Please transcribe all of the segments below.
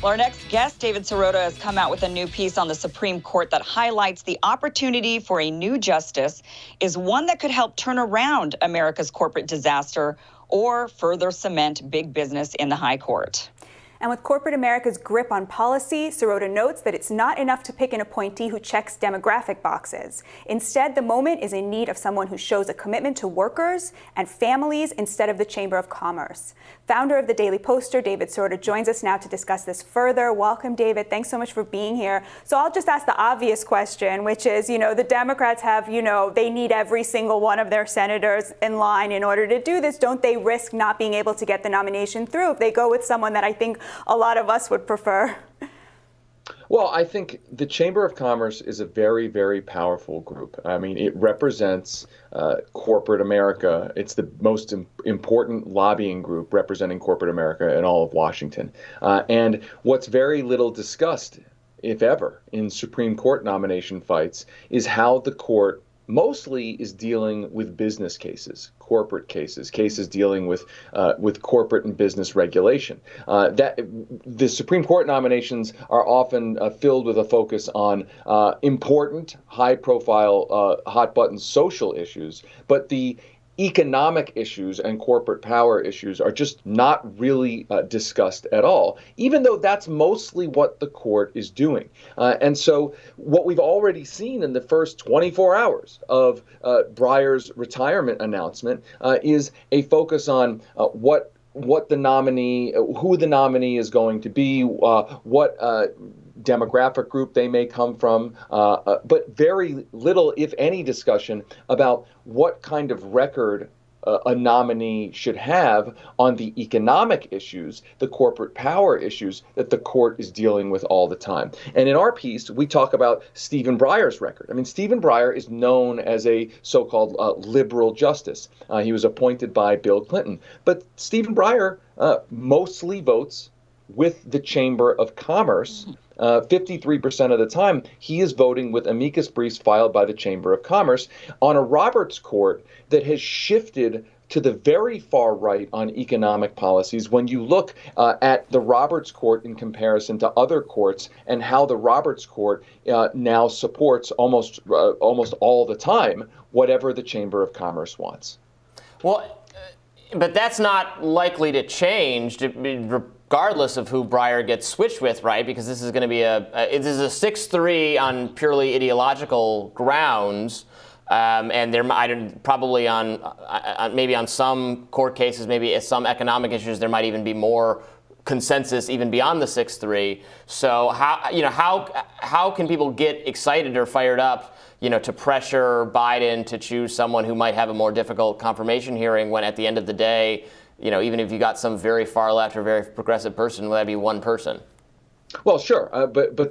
Well, our next guest, David Sirota, has come out with a new piece on the Supreme Court that highlights the opportunity for a new justice is one that could help turn around America's corporate disaster or further cement big business in the high court. And with corporate America's grip on policy, Sirota notes that it's not enough to pick an appointee who checks demographic boxes. Instead, the moment is in need of someone who shows a commitment to workers and families instead of the Chamber of Commerce. Founder of the Daily Poster, David Sirota, joins us now to discuss this further. Welcome, David. Thanks so much for being here. So I'll just ask the obvious question, which is, the Democrats have, they need every single one of their senators in line in order to do this. Don't they risk not being able to get the nomination through if they go with someone that I think a lot of us would prefer? Well, I think the Chamber of Commerce is a very, very powerful group. I mean, it represents corporate America. It's the most important lobbying group representing corporate America in all of Washington. And what's very little discussed, if ever, in Supreme Court nomination fights is how the court mostly is dealing with business cases, corporate cases dealing with corporate and business regulation. That the Supreme Court nominations are often filled with a focus on important, high-profile, hot-button social issues, but the economic issues and corporate power issues are just not really discussed at all, even though that's mostly what the court is doing. And so what we've already seen in the first 24 hours of Breyer's retirement announcement is a focus on who the nominee is going to be, what demographic group they may come from, but very little, if any, discussion about what kind of record a nominee should have on the economic issues, the corporate power issues that the court is dealing with all the time. And in our piece, we talk about Stephen Breyer's record. I mean, Stephen Breyer is known as a so-called liberal justice. He was appointed by Bill Clinton. But Stephen Breyer mostly votes with the Chamber of Commerce. 53% of the time, he is voting with amicus briefs filed by the Chamber of Commerce on a Roberts Court that has shifted to the very far right on economic policies. When you look at the Roberts Court in comparison to other courts and how the Roberts Court now supports almost all the time whatever the Chamber of Commerce wants. Well, but that's not likely to change regardless of who Breyer gets switched with, right? Because this is going to be a 6-3 on purely ideological grounds, and there probably maybe on some court cases, maybe some economic issues, there might even be more consensus even beyond the 6-3. So how can people get excited or fired up, to pressure Biden to choose someone who might have a more difficult confirmation hearing when at the end of the day, even if you got some very far left or very progressive person, will that be one person? Well, sure, but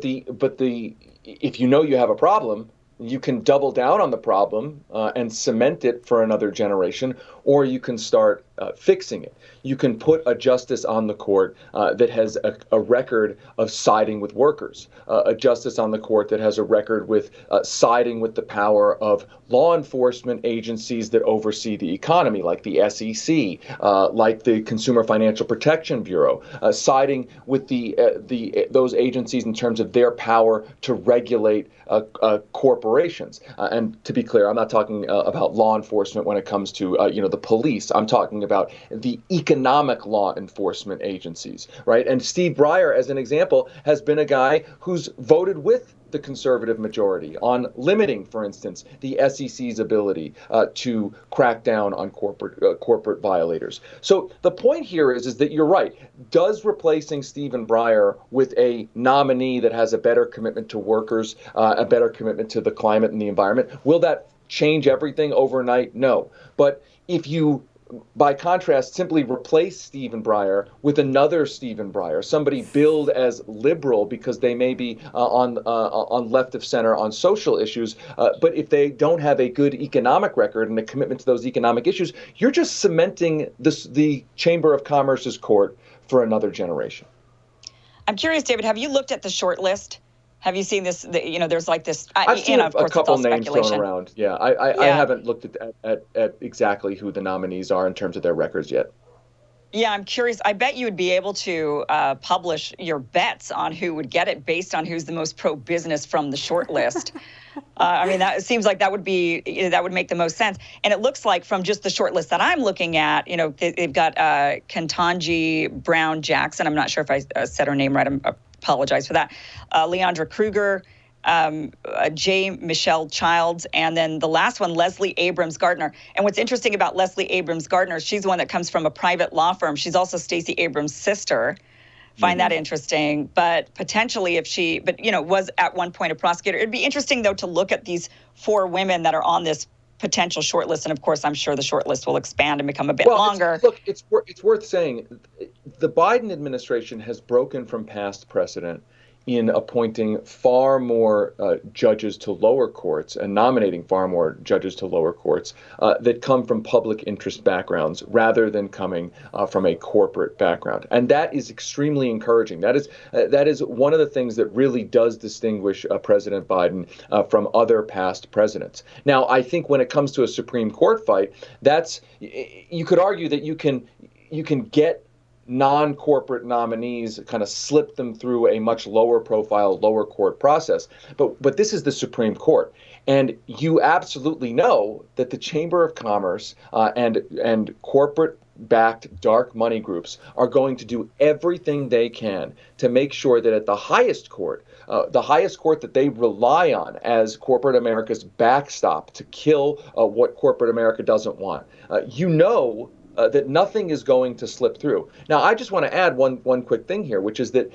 if you have a problem, you can double down on the problem and cement it for another generation, or you can start fixing it. You can put a justice on the court that has a record of siding with workers, a justice on the court that has a record with siding with the power of law enforcement agencies that oversee the economy, like the SEC, like the Consumer Financial Protection Bureau, siding with those agencies in terms of their power to regulate corporations. And to be clear, I'm not talking about law enforcement when it comes to the police. I'm talking about the economic law enforcement agencies, right? And Steve Breyer, as an example, has been a guy who's voted with the conservative majority on limiting, for instance, the SEC's ability to crack down on corporate violators. So the point here is that you're right. Does replacing Stephen Breyer with a nominee that has a better commitment to workers, a better commitment to the climate and the environment, will that change everything overnight? No. But if you, by contrast, simply replace Stephen Breyer with another Stephen Breyer, somebody billed as liberal because they may be on left of center on social issues, but if they don't have a good economic record and a commitment to those economic issues, you're just cementing the Chamber of Commerce's court for another generation. I'm curious, David, have you looked at the shortlist? Have you seen this? There's like this. I've seen of course, a couple it's all names speculation. thrown around. Yeah, I haven't looked at exactly who the nominees are in terms of their records yet. Yeah, I'm curious. I bet you would be able to publish your bets on who would get it based on who's the most pro-business from the shortlist. I mean, that seems like that would make the most sense. And it looks like from just the shortlist that I'm looking at, they've got Ketanji Brown Jackson. I'm not sure if I said her name right. I apologize for that. Leandra Kruger, J. Michelle Childs, and then the last one, Leslie Abrams Gardner. And what's interesting about Leslie Abrams Gardner, she's the one that comes from a private law firm. She's also Stacey Abrams' sister. Find that interesting. But potentially was at one point a prosecutor. It'd be interesting, though, to look at these 4 women that are on this potential shortlist. And of course, I'm sure the shortlist will expand and become a bit longer. It's worth saying the Biden administration has broken from past precedent in appointing far more judges to lower courts and nominating far more judges to lower courts that come from public interest backgrounds rather than coming from a corporate background. And that is extremely encouraging. That is one of the things that really does distinguish President Biden from other past presidents. Now, I think when it comes to a Supreme Court fight, you could argue that you can get non-corporate nominees, kind of slip them through a much lower profile, lower court process. But this is the Supreme Court. And you absolutely know that the Chamber of Commerce and corporate-backed dark money groups are going to do everything they can to make sure that at the highest court that they rely on as corporate America's backstop to kill what corporate America doesn't want, that nothing is going to slip through. Now, I just want to add one quick thing here, which is that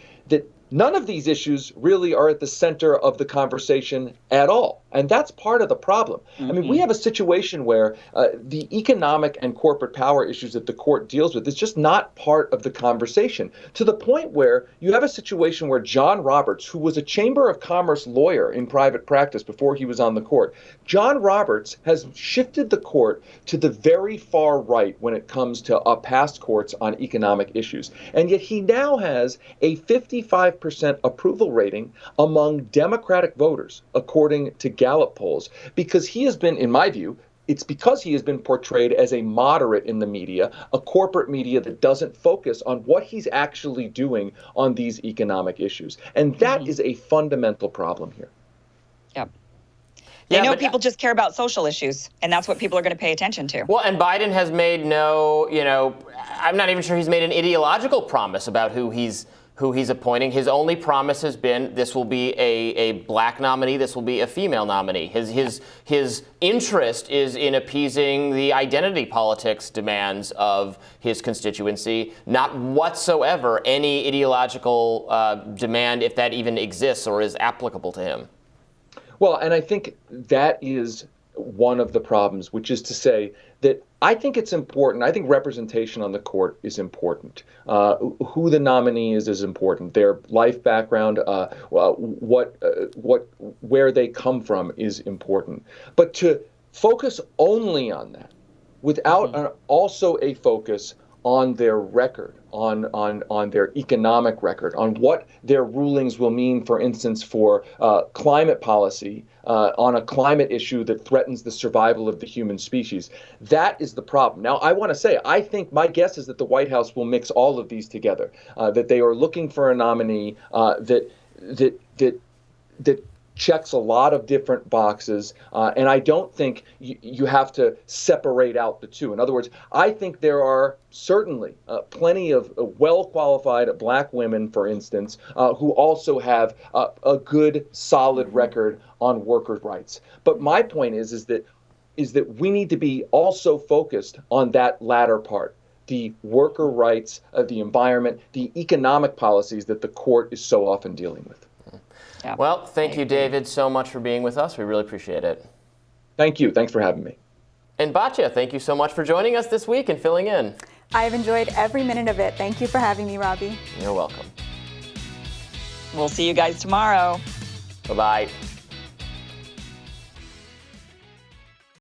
none of these issues really are at the center of the conversation at all. And that's part of the problem. Mm-hmm. I mean, we have a situation where the economic and corporate power issues that the court deals with is just not part of the conversation, to the point where you have a situation where John Roberts, who was a Chamber of Commerce lawyer in private practice before he was on the court, John Roberts has shifted the court to the very far right when it comes to past courts on economic issues. And yet he now has a 55% approval rating among Democratic voters, according to Gallup polls, because he has been, in my view, it's because he has been portrayed as a moderate in the media, a corporate media that doesn't focus on what he's actually doing on these economic issues. And that is a fundamental problem here. Yep. They know people just care about social issues, and that's what people are going to pay attention to. Well, and Biden has made I'm not even sure he's made an ideological promise about who he's appointing. His only promise has been this will be a black nominee, this will be a female nominee. His interest is in appeasing the identity politics demands of his constituency, not whatsoever any ideological demand, if that even exists or is applicable to him. Well, and I think that is one of the problems, which is to say that I think it's important. I think representation on the court is important. Who the nominee is important. Their life background, where they come from is important. But to focus only on that, without also a focus on their record, on their economic record, on what their rulings will mean, for instance, for climate policy, on a climate issue that threatens the survival of the human species. That is the problem. Now, I want to say, I think my guess is that the White House will mix all of these together, that they are looking for a nominee that checks a lot of different boxes, and I don't think you have to separate out the two. In other words, I think there are certainly plenty of well-qualified black women, for instance, who also have a good, solid record on workers' rights. But my point is that we need to be also focused on that latter part, the worker rights, the environment, the economic policies that the court is so often dealing with. Yeah. Well, thank you, David, so much for being with us. We really appreciate it. Thank you. Thanks for having me. And Batya, thank you so much for joining us this week and filling in. I've enjoyed every minute of it. Thank you for having me, Robbie. You're welcome. We'll see you guys tomorrow. Bye-bye.